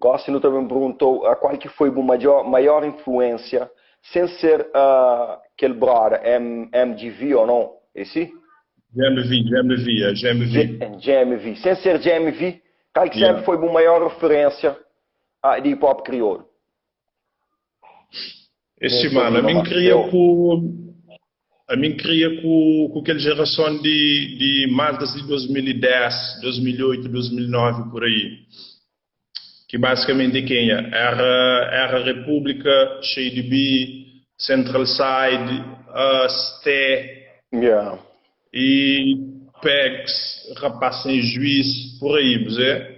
Gosto no também perguntou qual que foi a maior influência, sem ser aquele brother MGV ou não? Esse? GMV. GMV. Sem ser GMV, qual que sempre Yeah. foi a maior referência de hip hop crioulo? Esse Nesse mano, ouvido, a mim queria com aquela geração de maltas de 2010, 2008, 2009 por aí. Que basicamente quem é? Era a República, Shady B, Central Side, Sté yeah. e Pegs, Rapaz Sem Juiz, por aí, você?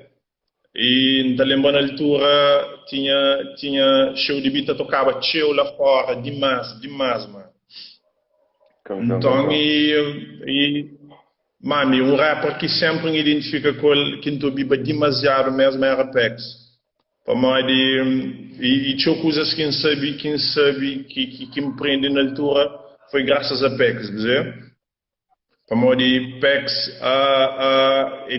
E ainda lembro na altura tinha Shady B que tocava chill lá fora, demais, mano. Campeão, Então, campeão. mano, um rapper que sempre me identifica com ele, que não biba demasiado mesmo era Pegs. Para mim, tinha coisas que me prende na altura, foi graças a Pex, dizer? Para mim, Pex,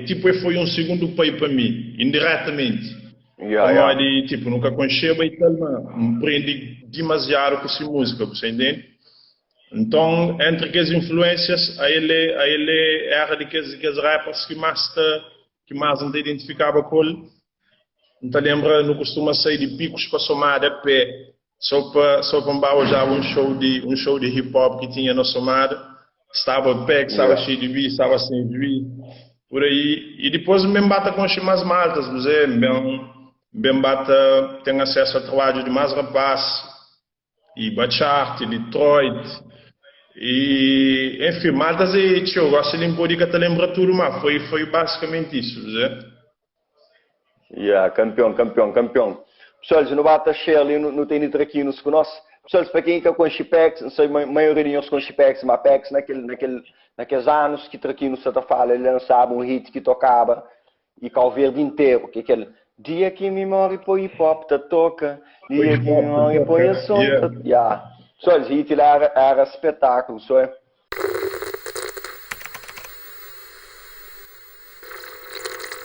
tipo, foi um segundo pai para mim, indiretamente. Yeah, Para yeah. mim, tipo, nunca conheci e tal, me prende demasiado com essa música, você entende? Então, entre as influências, a ele era de que rappers que mais me identificava com ele. Não te lembra, não costuma sair de picos para somar a pé, só para já um show de hip hop que tinha na somada. Estava pé, que estava Yeah. cheio de bi, estava sem bi, por aí. E depois me bata com as mais maltas, você, bem bata, tem acesso a trabalho de mais rapaz, e Bachart, e Detroit, e enfim, maltas e tio, gosto de limpar que te lembra tudo, mas foi basicamente isso, você. Yeah, campeão, campeão, campeão. Pessoal, se não bate cheio ali, não tem nitro aqui nos conosco. Pessoal, para quem está com Chipex, não sei, a maioria de nós com Chipex, mas Pex, naqueles anos que aqui no Santa Fala, ele lançava um hit que tocava e cá o verde inteiro, que é aquele dia que me morre por hip hop, tá toca, Foi dia que me hip-hop, morre por toca, som, yeah. tá... Yeah. Pessoal, esse hit era espetáculo, só é.